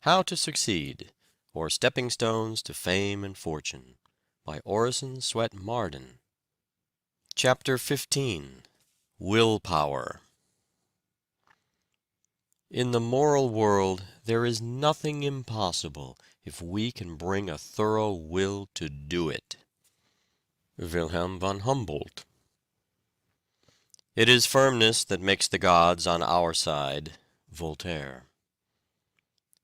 How to Succeed, or Stepping Stones to Fame and Fortune, by Orison, Swett, Marden. Chapter 15. Willpower. In the moral world there is nothing impossible if we can bring a thorough will to do it. Wilhelm von Humboldt. It is firmness that makes the gods on our side. Voltaire.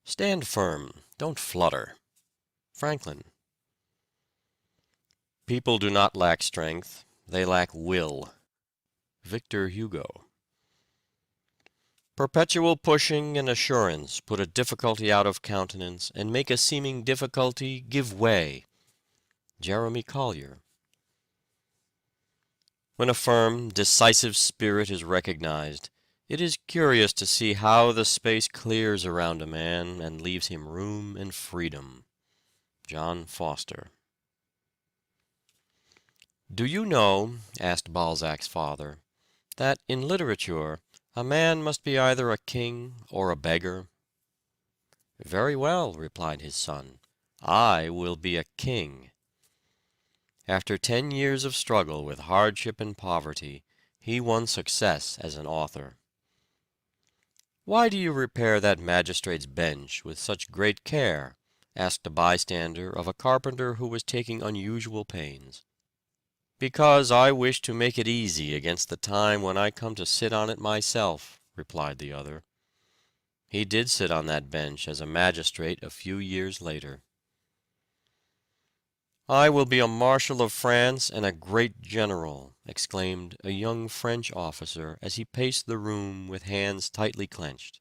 Stand firm, don't flutter. Franklin. People do not lack strength, they lack will. Victor Hugo. Perpetual pushing and assurance put a difficulty out of countenance and make a seeming difficulty give way. Jeremy Collier. When a firm, decisive spirit is recognized, it is curious to see how the space clears around a man and leaves him room and freedom. John Foster. "Do you know," asked Balzac's father, "that in literature a man must be either a king or a beggar?" "Very well," replied his son, "I will be a king." After 10 years of struggle with hardship and poverty, he won success as an author. "Why do you repair that magistrate's bench with such great care?" asked a bystander of a carpenter who was taking unusual pains. "Because I wish to make it easy against the time when I come to sit on it myself," replied the other. He did sit on that bench as a magistrate a few years later. "I will be a Marshal of France and a great general," exclaimed a young French officer as he paced the room with hands tightly clenched.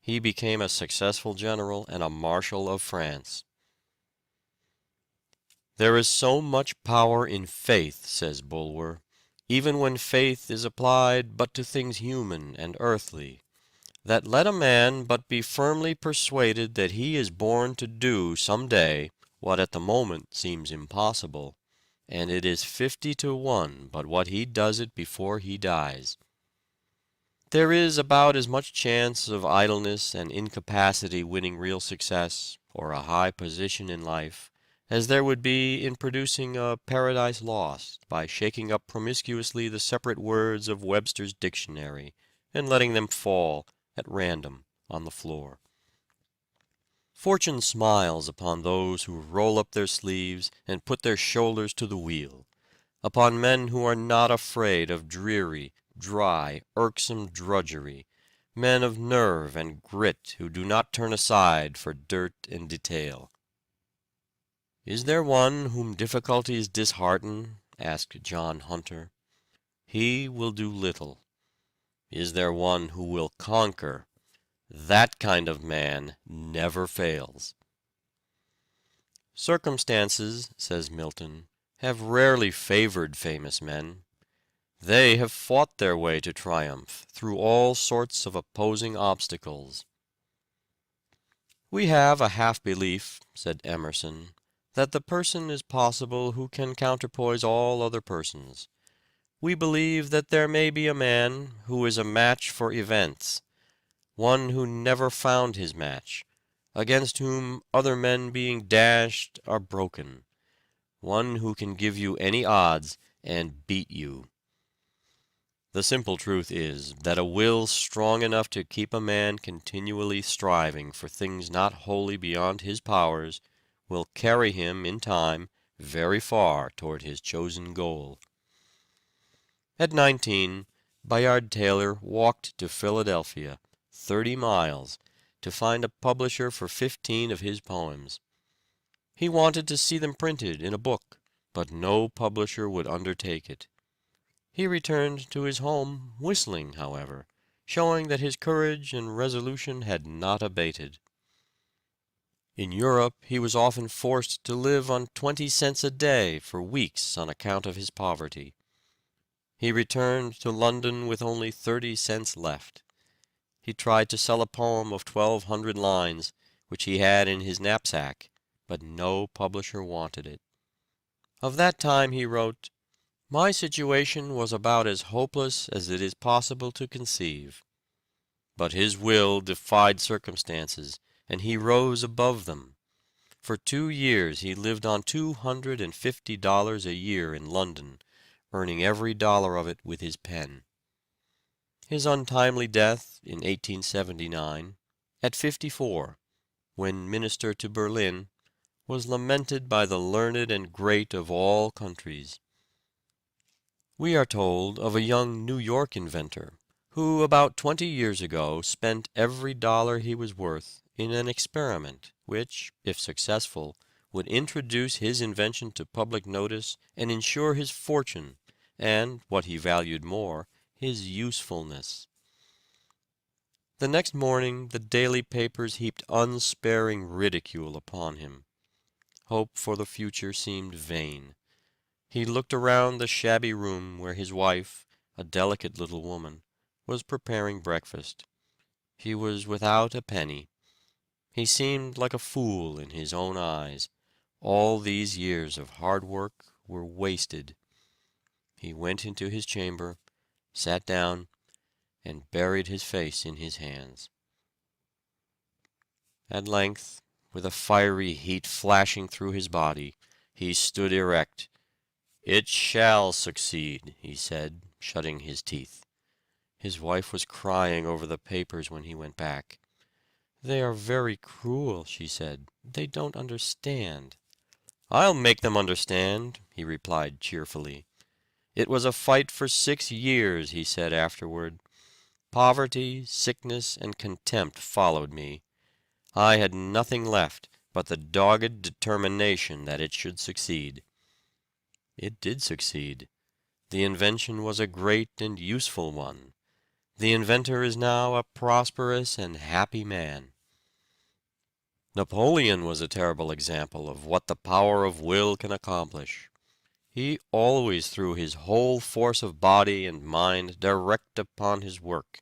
He became a successful general and a Marshal of France. "There is so much power in faith," says Bulwer, "even when faith is applied but to things human and earthly, that let a man but be firmly persuaded that he is born to do some day what at the moment seems impossible, and it is 50 to 1 but what he does it before he dies. There is about as much chance of idleness and incapacity winning real success, or a high position in life, as there would be in producing a Paradise Lost by shaking up promiscuously the separate words of Webster's dictionary and letting them fall at random on the floor. Fortune smiles upon those who roll up their sleeves and put their shoulders to the wheel, upon men who are not afraid of dreary, dry, irksome drudgery, men of nerve and grit who do not turn aside for dirt and detail. "Is there one whom difficulties dishearten?" asked John Hunter. "He will do little. Is there one who will conquer? That kind of man never fails." "Circumstances," says Milton, "have rarely favored famous men. They have fought their way to triumph through all sorts of opposing obstacles." "We have a half belief," said Emerson, "that the person is possible who can counterpoise all other persons. We believe that there may be a man who is a match for events, one who never found his match, against whom other men being dashed are broken, one who can give you any odds and beat you. The simple truth is that a will strong enough to keep a man continually striving for things not wholly beyond his powers will carry him in time very far toward his chosen goal." At 19, Bayard Taylor walked to Philadelphia, 30 miles, to find a publisher for 15 of his poems. He wanted to see them printed in a book, but no publisher would undertake it. He returned to his home whistling, however, showing that his courage and resolution had not abated. In Europe he was often forced to live on 20 cents a day for weeks on account of his poverty. He returned to London with only 30 cents left. He tried to sell a poem of 1,200 lines, which he had in his knapsack, but no publisher wanted it. Of that time he wrote, "My situation was about as hopeless as it is possible to conceive." But his will defied circumstances, and he rose above them. For 2 years he lived on $250 a year in London, earning every dollar of it with his pen. His untimely death in 1879, at 54, when minister to Berlin, was lamented by the learned and great of all countries. We are told of a young New York inventor, who about 20 years ago spent every dollar he was worth in an experiment which, if successful, would introduce his invention to public notice and ensure his fortune, and, what he valued more, his usefulness. The next morning the daily papers heaped unsparing ridicule upon him. Hope for the future seemed vain. He looked around the shabby room where his wife, a delicate little woman, was preparing breakfast. He was without a penny. He seemed like a fool in his own eyes. All these years of hard work were wasted. He went into his chamber, sat down, and buried his face in his hands. At length, with a fiery heat flashing through his body, he stood erect. "It shall succeed," he said, shutting his teeth. His wife was crying over the papers when he went back. "They are very cruel," she said. "They don't understand." "I'll make them understand," he replied cheerfully. "It was a fight for 6 years," he said afterward. "Poverty, sickness, and contempt followed me. I had nothing left but the dogged determination that it should succeed." It did succeed. The invention was a great and useful one. The inventor is now a prosperous and happy man. Napoleon was a terrible example of what the power of will can accomplish. He always threw his whole force of body and mind direct upon his work.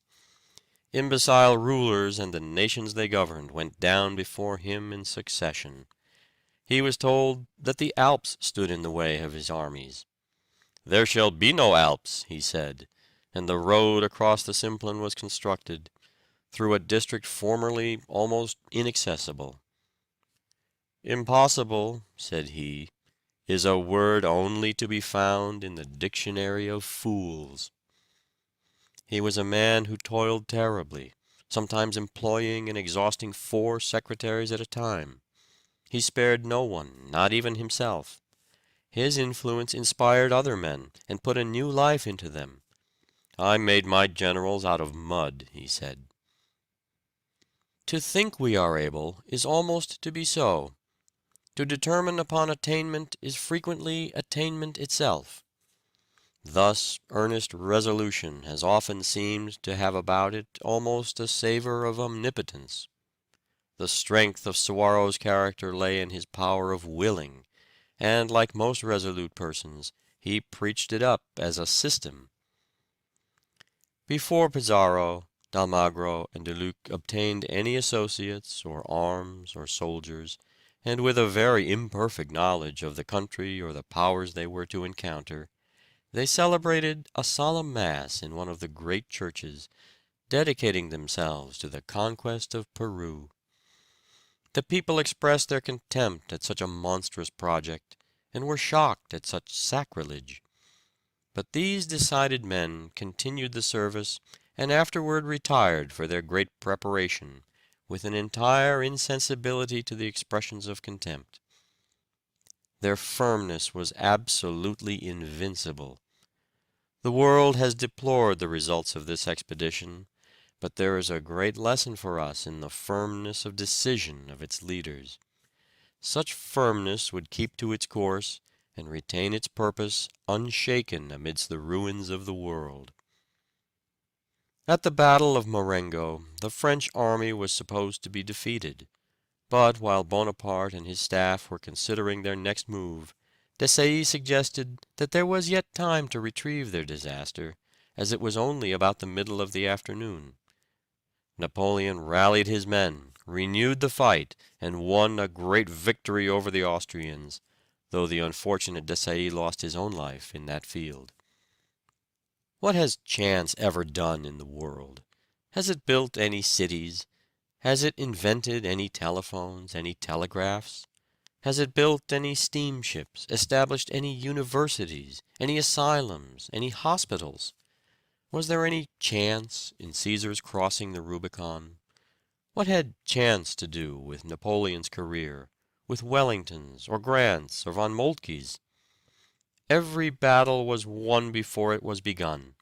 Imbecile rulers and the nations they governed went down before him in succession. He was told that the Alps stood in the way of his armies. "There shall be no Alps," he said, and the road across the Simplon was constructed, through a district formerly almost inaccessible. "Impossible," said he, "is a word only to be found in the dictionary of fools." He was a man who toiled terribly, sometimes employing and exhausting 4 secretaries at a time. He spared no one, not even himself. His influence inspired other men, and put a new life into them. "I made my generals out of mud," he said. To think we are able is almost to be so. To determine upon attainment is frequently attainment itself. Thus earnest resolution has often seemed to have about it almost a savor of omnipotence. The strength of Suwarrow's character lay in his power of willing, and like most resolute persons, he preached it up as a system. Before Pizarro, d'Almagro, and de Luc obtained any associates, or arms, or soldiers, and with a very imperfect knowledge of the country or the powers they were to encounter, they celebrated a solemn mass in one of the great churches, dedicating themselves to the conquest of Peru. The people expressed their contempt at such a monstrous project, and were shocked at such sacrilege. But these decided men continued the service, and afterward retired for their great preparation, with an entire insensibility to the expressions of contempt. Their firmness was absolutely invincible. The world has deplored the results of this expedition, but there is a great lesson for us in the firmness of decision of its leaders. Such firmness would keep to its course and retain its purpose unshaken amidst the ruins of the world. At the Battle of Marengo, the French army was supposed to be defeated, but while Bonaparte and his staff were considering their next move, Desailly suggested that there was yet time to retrieve their disaster, as it was only about the middle of the afternoon. Napoleon rallied his men, renewed the fight, and won a great victory over the Austrians, though the unfortunate Desailly lost his own life in that field. What has chance ever done in the world? Has it built any cities? Has it invented any telephones, any telegraphs? Has it built any steamships, established any universities, any asylums, any hospitals? Was there any chance in Caesar's crossing the Rubicon? What had chance to do with Napoleon's career, with Wellington's, or Grant's, or von Moltke's? Every battle was won before it was begun.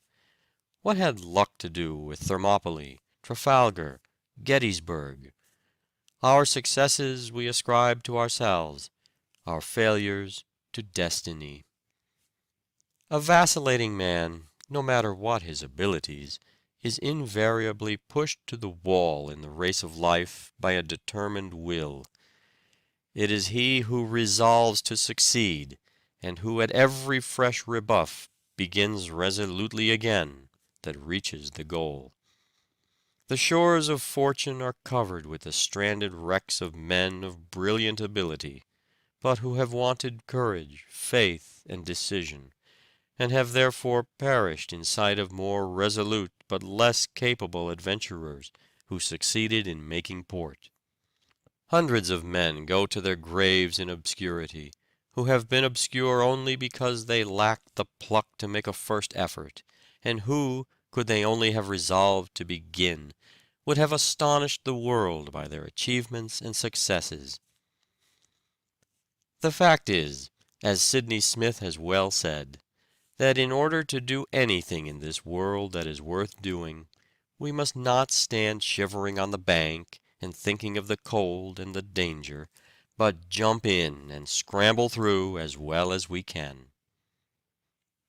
What had luck to do with Thermopylae, Trafalgar, Gettysburg? Our successes we ascribe to ourselves, our failures to destiny. A vacillating man, no matter what his abilities, is invariably pushed to the wall in the race of life by a determined will. It is he who resolves to succeed, and who at every fresh rebuff begins resolutely again, that reaches the goal. The shores of fortune are covered with the stranded wrecks of men of brilliant ability, but who have wanted courage, faith, and decision, and have therefore perished in sight of more resolute but less capable adventurers who succeeded in making port. Hundreds of men go to their graves in obscurity, who have been obscure only because they lacked the pluck to make a first effort, and who, could they only have resolved to begin, would have astonished the world by their achievements and successes. The fact is, as Sidney Smith has well said, that in order to do anything in this world that is worth doing, we must not stand shivering on the bank and thinking of the cold and the danger, but jump in and scramble through as well as we can.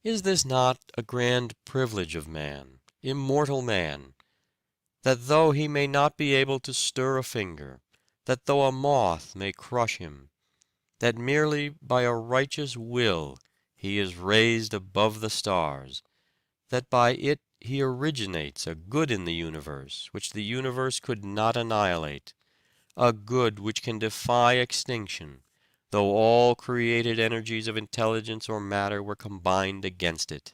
Is this not a grand privilege of man, immortal man, that though he may not be able to stir a finger, that though a moth may crush him, that merely by a righteous will he is raised above the stars, that by it he originates a good in the universe which the universe could not annihilate, a good which can defy extinction, though all created energies of intelligence or matter were combined against it?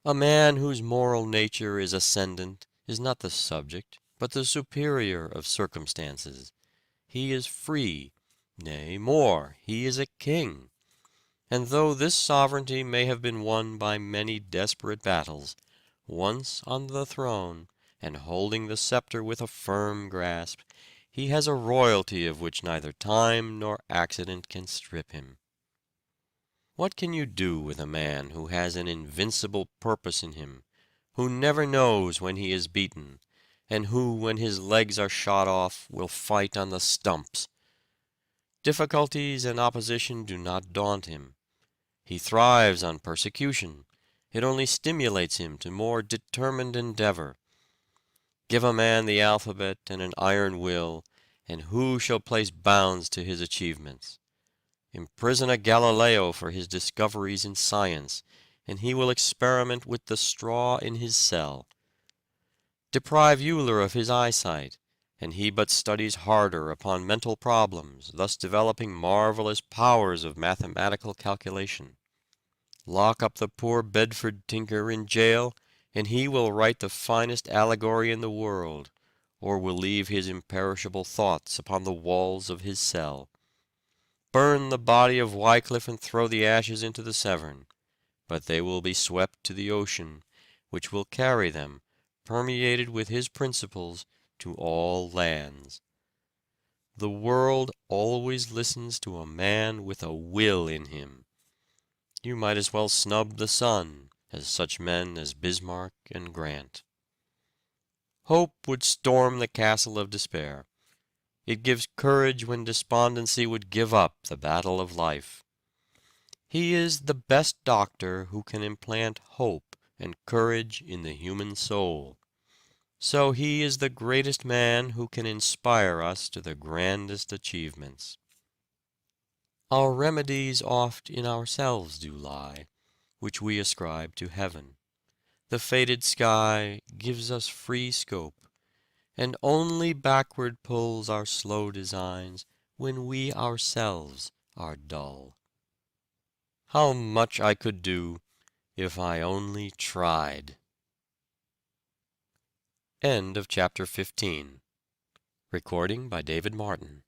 A man whose moral nature is ascendant is not the subject, but the superior of circumstances. He is free, nay more, he is a king. And though this sovereignty may have been won by many desperate battles, once on the throne, and holding the scepter with a firm grasp, he has a royalty of which neither time nor accident can strip him. What can you do with a man who has an invincible purpose in him, who never knows when he is beaten, and who, when his legs are shot off, will fight on the stumps? Difficulties and opposition do not daunt him. He thrives on persecution. It only stimulates him to more determined endeavor. Give a man the alphabet and an iron will, and who shall place bounds to his achievements? Imprison a Galileo for his discoveries in science, and he will experiment with the straw in his cell. Deprive Euler of his eyesight, and he but studies harder upon mental problems, thus developing marvelous powers of mathematical calculation. Lock up the poor Bedford tinker in jail, and he will write the finest allegory in the world, or will leave his imperishable thoughts upon the walls of his cell. Burn the body of Wycliffe and throw the ashes into the Severn, but they will be swept to the ocean, which will carry them, permeated with his principles, to all lands. The world always listens to a man with a will in him. You might as well snub the sun, as such men as Bismarck and Grant. Hope would storm the castle of despair. It gives courage when despondency would give up the battle of life. He is the best doctor who can implant hope and courage in the human soul. So he is the greatest man who can inspire us to the grandest achievements. Our remedies oft in ourselves do lie, which we ascribe to heaven. The fated sky gives us free scope, and only backward pulls our slow designs when we ourselves are dull. How much I could do if I only tried. End of chapter 15. Recording by David Marden.